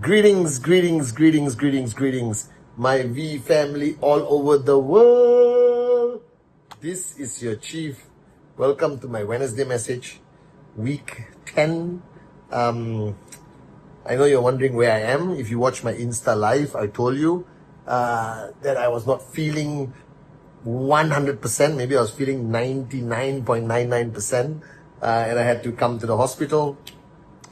Greetings, greetings, greetings, greetings, greetings, my V family all over the world. This is your chief. Welcome to my Wednesday message, week 10. I know you're wondering where I am. If you watch my Insta live, I told you that I was not feeling 100%. Maybe I was feeling 99.99%. And I had to come to the hospital,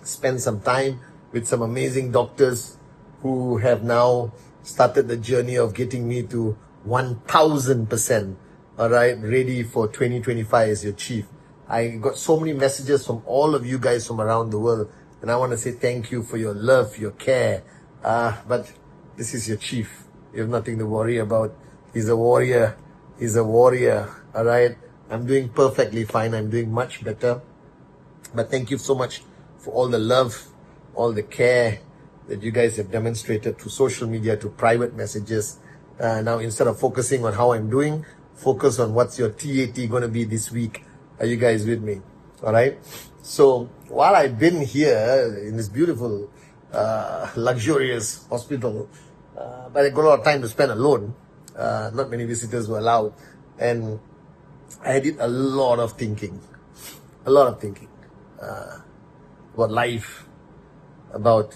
spend some time with some amazing doctors who have now started the journey of getting me to 1000%, all right, ready for 2025 as your chief. I got so many messages from all of you guys from around the world, and I want to say thank you for your love, your care. But this is your chief. You have nothing to worry about. He's a warrior. He's a warrior, all right? I'm doing perfectly fine. I'm doing much better. But thank you so much for all the love, all the care that you guys have demonstrated through social media, to private messages. Now, instead of focusing on how I'm doing, focus on what's your TAT going to be this week. Are you guys with me? All right. So while I've been here in this beautiful, luxurious hospital, but I got a lot of time to spend alone. Not many visitors were allowed. And I did a lot of thinking about life, about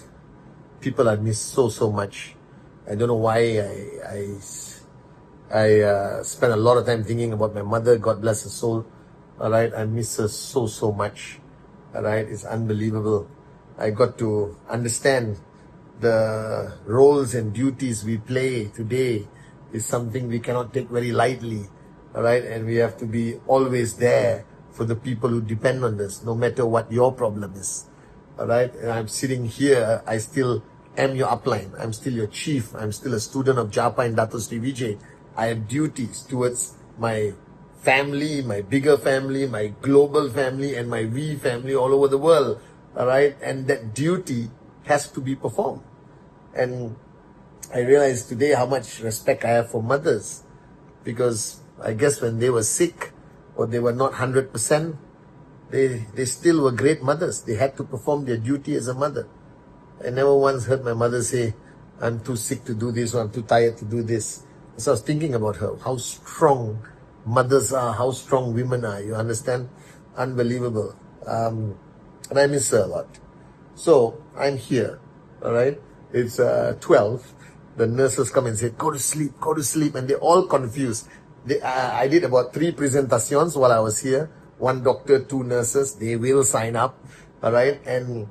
people I miss so much. I don't know why I spent a lot of time thinking about my mother. God bless her soul. All right, I miss her so much. All right, it's unbelievable. I got to understand the roles and duties we play today is something we cannot take very lightly. All right, and we have to be always there for the people who depend on us, no matter what your problem is. All right, and I'm sitting here, I still am your upline. I'm still your chief. I'm still a student of Japa and Dato Sri Vijay. I have duties towards my family, my bigger family, my global family, and my V family all over the world. All right, and that duty has to be performed. And I realized today how much respect I have for mothers, because I guess when they were sick or they were not 100%, they still were great mothers. They had to perform their duty as a mother. I never once heard my mother say, I'm too sick to do this, or I'm too tired to do this. So I was thinking about her, how strong mothers are, how strong women are. You understand? Unbelievable. And I miss her a lot. So I'm here, all right? It's 12. The nurses come and say, go to sleep, and they're all confused. I did about 3 presentations while I was here. 1 doctor, 2 nurses. They will sign up, all right? And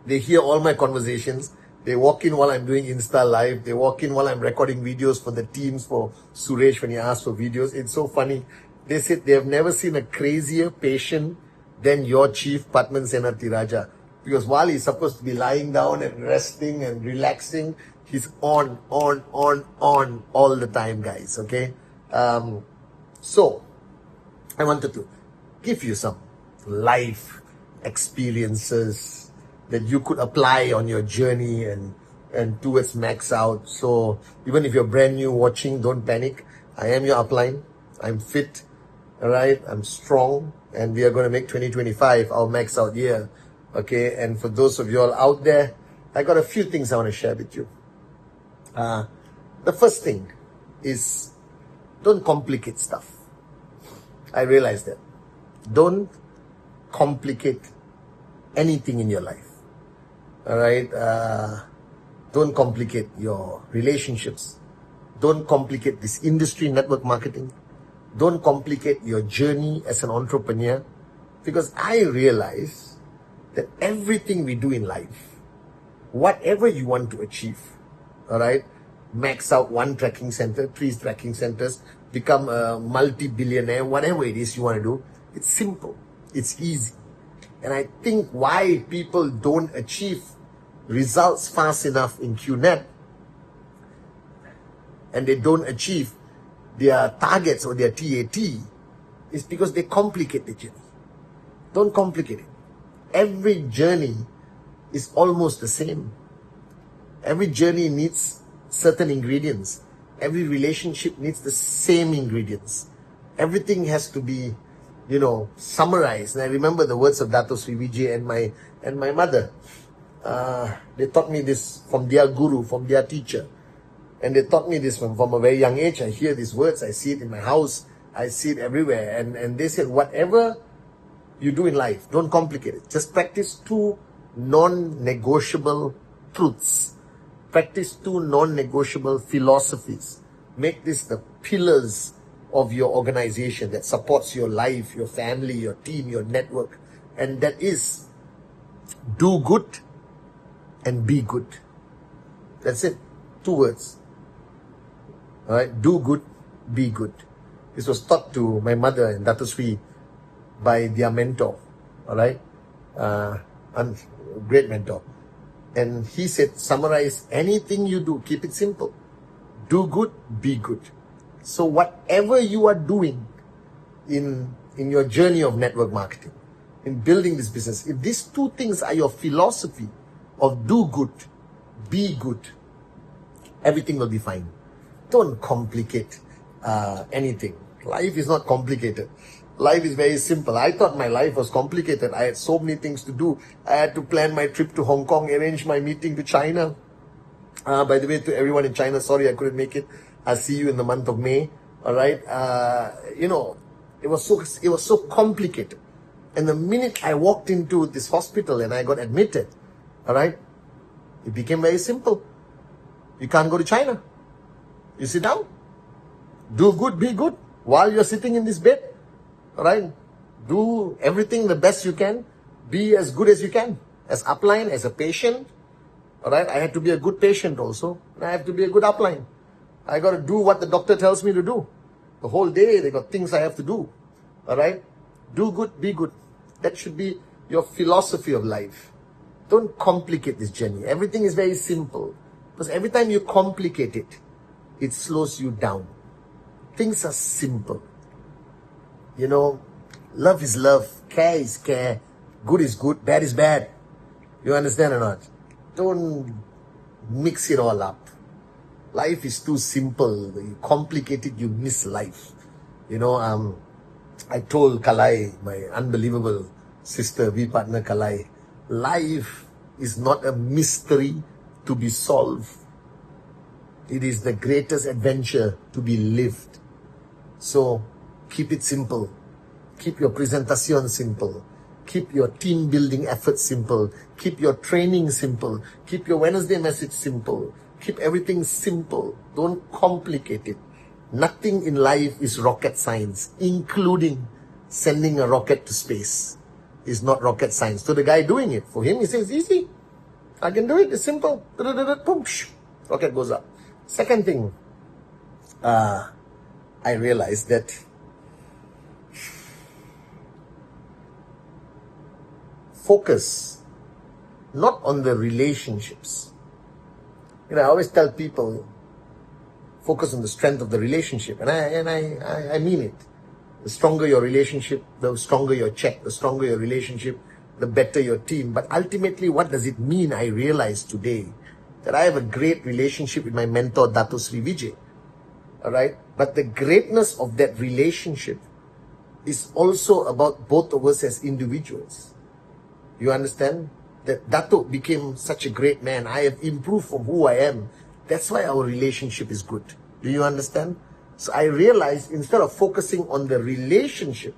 they hear all my conversations. They walk in while I'm doing Insta Live. They walk in while I'm recording videos for the teams, for Suresh when he asked for videos. It's so funny. They said they have never seen a crazier patient than your chief, Pathman Senathirajah. Because while he's supposed to be lying down and resting and relaxing, he's on all the time, guys, okay? So, I wanted to give you some life experiences that you could apply on your journey and towards max out. So, even if you're brand new watching, don't panic. I am your upline. I'm fit, all right? I'm strong, and we are going to make 2025 our max out year, okay? And for those of you all out there, I got a few things I want to share with you. The first thing is, don't complicate stuff. I realize that. Don't complicate anything in your life. All right? Don't complicate your relationships. Don't complicate this industry, network marketing. Don't complicate your journey as an entrepreneur. Because I realize that everything we do in life, whatever you want to achieve, all right, max out 1 tracking center, 3 tracking centers, become a multi-billionaire, whatever it is you want to do, it's simple, it's easy. And I think why people don't achieve results fast enough in QNET, and they don't achieve their targets or their TAT, is because they complicate the journey. Don't complicate it. Every journey is almost the same. Every journey needs certain ingredients. Every relationship needs the same ingredients. Everything has to be, summarized. And I remember the words of Dato Sri Vijay and my mother. They taught me this from their guru, from their teacher. And they taught me this from a very young age. I hear these words, I see it in my house, I see it everywhere. And they said, whatever you do in life, don't complicate it. Just practice 2 non-negotiable truths. Practice 2 non-negotiable philosophies. Make this the pillars of your organization that supports your life, your family, your team, your network. And that is, do good and be good. That's it. 2 words. Alright, do good, be good. This was taught to my mother and Dato Sri by their mentor. Alright, great mentor. And he said, summarize anything you do, keep it simple. Do good, be good. So whatever you are doing in your journey of network marketing, in building this business, if these 2 things are your philosophy of do good, be good, everything will be fine. Don't complicate anything. Life is not complicated. Life is very simple. I thought my life was complicated. I had so many things to do. I had to plan my trip to Hong Kong, arrange my meeting to China. By the way, to everyone in China, sorry I couldn't make it. I'll see you in the month of May. All right. You know, it was so complicated. And the minute I walked into this hospital and I got admitted, all right, it became very simple. You can't go to China. You sit down, do good, be good, while you're sitting in this bed, all right? Do everything the best you can, be as good as you can, as upline, as a patient, all right? I had to be a good patient also, and I have to be a good upline. I got to do what the doctor tells me to do. The whole day, they got things I have to do, all right? Do good, be good. That should be your philosophy of life. Don't complicate this journey. Everything is very simple, because every time you complicate it, it slows you down. Things are simple. You know, love is love, care is care, good is good, bad is bad. You understand or not? Don't mix it all up. Life is too simple. You complicate it, you miss life. You know, I told Kalai, my unbelievable sister, partner Kalai, life is not a mystery to be solved. It is the greatest adventure to be lived. So keep it simple. Keep your presentation simple. Keep your team building efforts simple. Keep your training simple. Keep your Wednesday message simple. Keep everything simple. Don't complicate it. Nothing in life is rocket science, including sending a rocket to space. Is not rocket science. To the guy doing it, for him, he says, easy. I can do it. It's simple. Boom, rocket goes up. Second thing, I realized that focus not on the relationships. You know, I always tell people, focus on the strength of the relationship, and I mean it. The stronger your relationship, the stronger your check. The stronger your relationship, the better your team. But ultimately, what does it mean? I realize today that I have a great relationship with my mentor, Dato Sri Vijay. All right? But the greatness of that relationship is also about both of us as individuals. You understand? That Dato became such a great man. I have improved from who I am. That's why our relationship is good. Do you understand? So I realized instead of focusing on the relationship,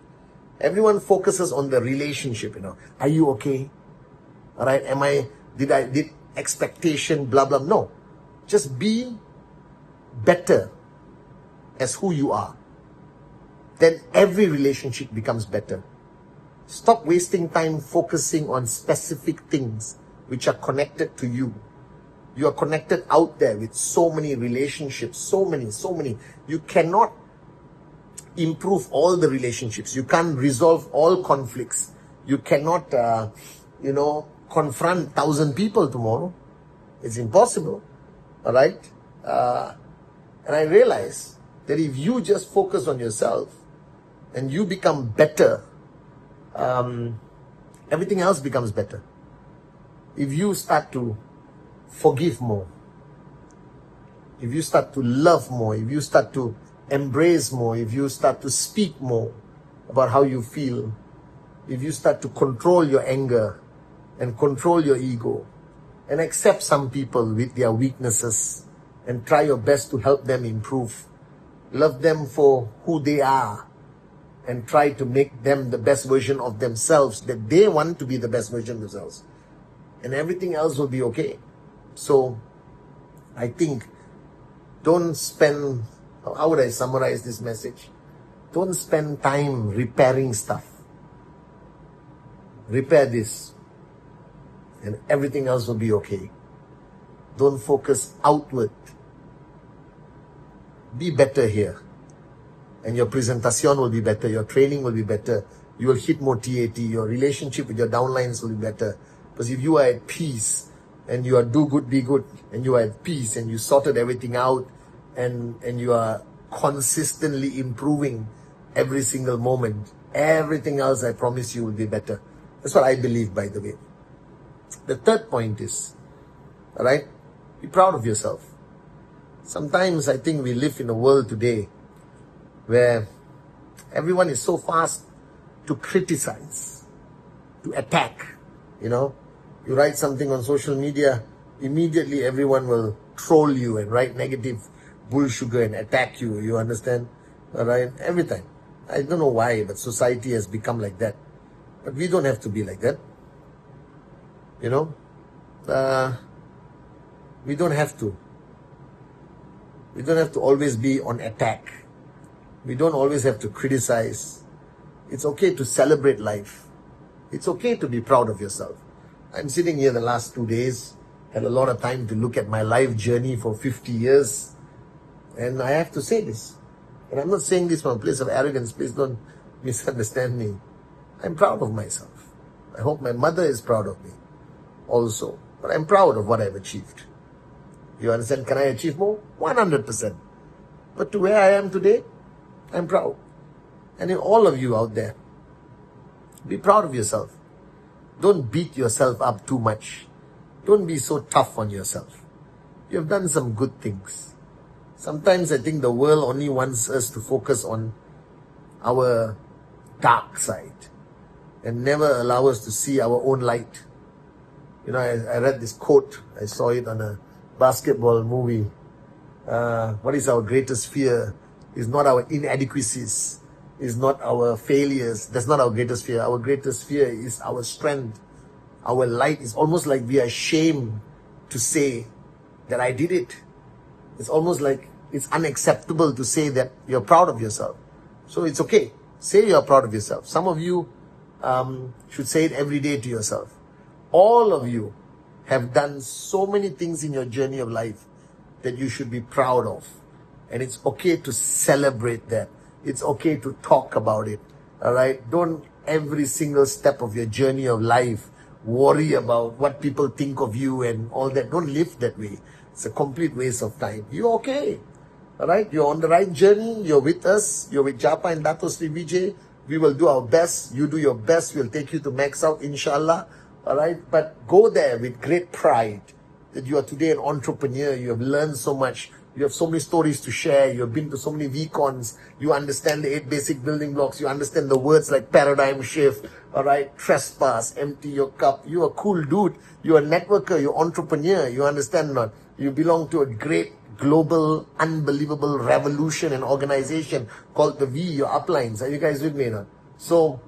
everyone focuses on the relationship, you know. Are you okay? All right? Did expectation, blah, blah. No. Just be better as who you are. Then every relationship becomes better. Stop wasting time focusing on specific things which are connected to you. You are connected out there with so many relationships, so many. You cannot improve all the relationships. You can't resolve all conflicts. You cannot, confront 1,000 people tomorrow. It's impossible. All right? And I realize that if you just focus on yourself and you become better, everything else becomes better. If you start to forgive more, if you start to love more, if you start to embrace more, if you start to speak more about how you feel, if you start to control your anger and control your ego, and accept some people with their weaknesses and try your best to help them improve. Love them for who they are and try to make them the best version of themselves, that they want to be the best version of themselves. And everything else will be okay. So, I think, don't spend, how would I summarize this message? Don't spend time repairing stuff. Repair this, and everything else will be okay. Don't focus outward. Be better here, and your presentation will be better, your training will be better, you will hit more TAT, your relationship with your downlines will be better. Because if you are at peace, and you are do good, be good, and you are at peace, and you sorted everything out, and you are consistently improving every single moment, everything else, I promise you, will be better. That's what I believe, by the way. The third point is, alright, be proud of yourself. Sometimes I think we live in a world today where everyone is so fast to criticize, to attack. You know, you write something on social media, immediately everyone will troll you and write negative bullsugar and attack you. You understand? Alright, every time. I don't know why, but society has become like that. But we don't have to be like that. You know, we don't have to. We don't have to always be on attack. We don't always have to criticize. It's okay to celebrate life. It's okay to be proud of yourself. I'm sitting here the last 2 days, had a lot of time to look at my life journey for 50 years. And I have to say this. And I'm not saying this from a place of arrogance. Please don't misunderstand me. I'm proud of myself. I hope my mother is proud of me also. But I'm proud of what I've achieved. You understand? Can I achieve more? 100%. But to where I am today, I'm proud. And in all of you out there, be proud of yourself. Don't beat yourself up too much. Don't be so tough on yourself. You have done some good things. Sometimes I think the world only wants us to focus on our dark side and never allow us to see our own light. You know, I read this quote. I saw it on a basketball movie. What is our greatest fear is not our inadequacies, is not our failures. That's not our greatest fear. Our greatest fear is our strength. Our light is almost like we are ashamed to say that I did it. It's almost like it's unacceptable to say that you're proud of yourself. So it's okay. Say you're proud of yourself. Some of you should say it every day to yourself. All of you have done so many things in your journey of life that you should be proud of. And it's okay to celebrate that. It's okay to talk about it. Alright? Don't every single step of your journey of life worry about what people think of you and all that. Don't live that way. It's a complete waste of time. You're okay. Alright? You're on the right journey. You're with us. You're with Japa and Dato Sri Vijay. We will do our best. You do your best. We'll take you to max out, inshallah. Alright? But go there with great pride that you are today an entrepreneur. You have learned so much. You have so many stories to share. You have been to so many VCons. You understand the 8 basic building blocks. You understand the words like paradigm shift. Alright? Trespass. Empty your cup. You're a cool dude. You're a networker. You're an entrepreneur. You understand or not? You belong to a great global, unbelievable revolution and organization called the V, your uplines. Are you guys with me or not? So,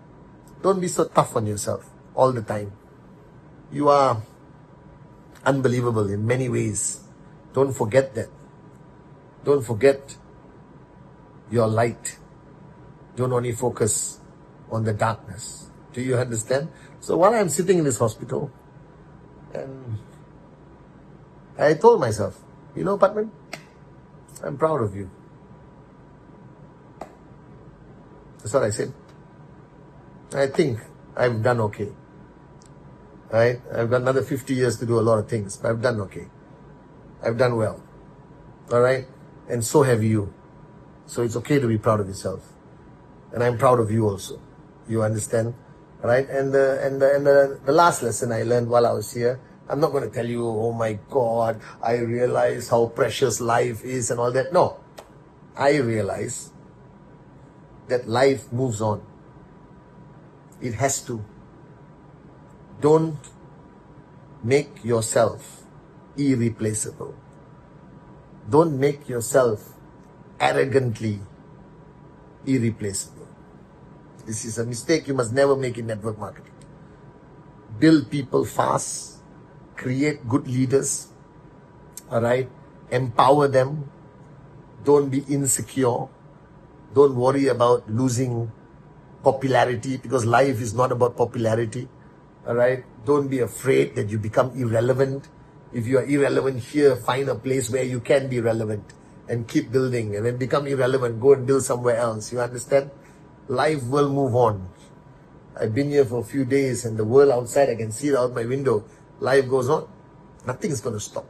don't be so tough on yourself all the time. You are unbelievable in many ways. Don't forget that. Don't forget your light. Don't only focus on the darkness. Do you understand? So while I'm sitting in this hospital, and I told myself, you know, Pathman, I'm proud of you. That's what I said. I think I've done okay. Right? I've got another 50 years to do a lot of things, but I've done okay. I've done well. Alright? And so have you. So it's okay to be proud of yourself. And I'm proud of you also. You understand? Alright? And the last lesson I learned while I was here, I'm not going to tell you, oh my God, I realize how precious life is and all that. No. I realize that life moves on. It has to. Don't make yourself irreplaceable. Don't make yourself arrogantly irreplaceable. This is a mistake you must never make in network marketing. Build people fast, create good leaders, all right? Empower them. Don't be insecure. Don't worry about losing popularity, because life is not about popularity, all right? Don't be afraid that you become irrelevant. If you are irrelevant here, find a place where you can be relevant and keep building. And then become irrelevant, go and build somewhere else. You understand? Life will move on. I've been here for a few days and the world outside, I can see it out my window. Life goes on. Nothing is going to stop.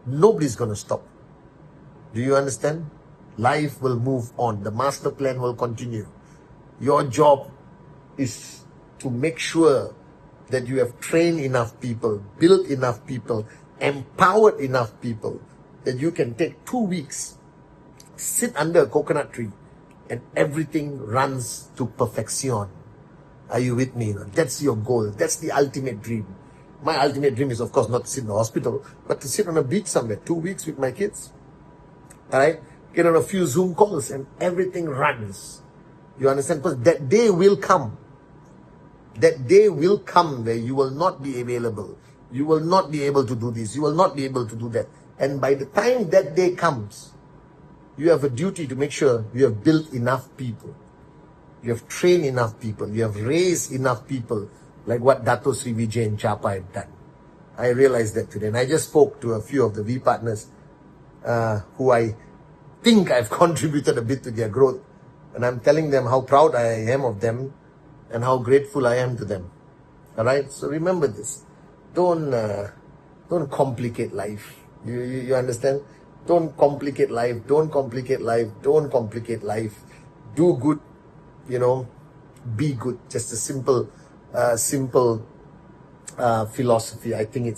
Nobody's going to stop. Do you understand? Life will move on. The master plan will continue. Your job is to make sure that you have trained enough people, built enough people, empowered enough people that you can take 2 weeks, sit under a coconut tree, and everything runs to perfection. Are you with me? That's your goal. That's the ultimate dream. My ultimate dream is, of course, not to sit in the hospital, but to sit on a beach somewhere, 2 weeks with my kids. All right? Get on a few Zoom calls and everything runs. You understand? Because that day will come. That day will come where you will not be available. You will not be able to do this. You will not be able to do that. And by the time that day comes, you have a duty to make sure you have built enough people. You have trained enough people. You have raised enough people, like what Dato Sri Vijay and Chapa have done. I realized that today. And I just spoke to a few of the V partners who I think I've contributed a bit to their growth. And I'm telling them how proud I am of them and how grateful I am to them. All right? So remember this. Don't complicate life. You understand? Don't complicate life. Don't complicate life. Don't complicate life. Do good. You know, be good. Just a simple philosophy. I think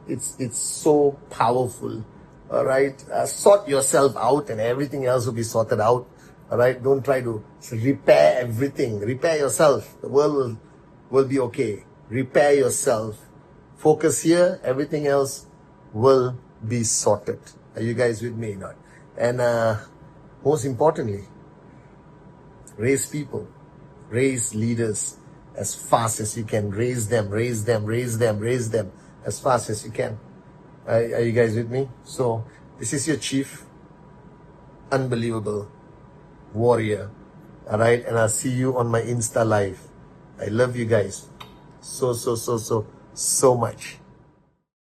it's so powerful. All right, sort yourself out, and everything else will be sorted out. All right, don't try to repair everything. Repair yourself. The world will be okay. Repair yourself. Focus here. Everything else will be sorted. Are you guys with me or not? And most importantly, raise people, raise leaders as fast as you can. Raise them as fast as you can. Are you guys with me? So this is your chief, unbelievable warrior. All right, and I'll see you on my Insta live. I love you guys so much.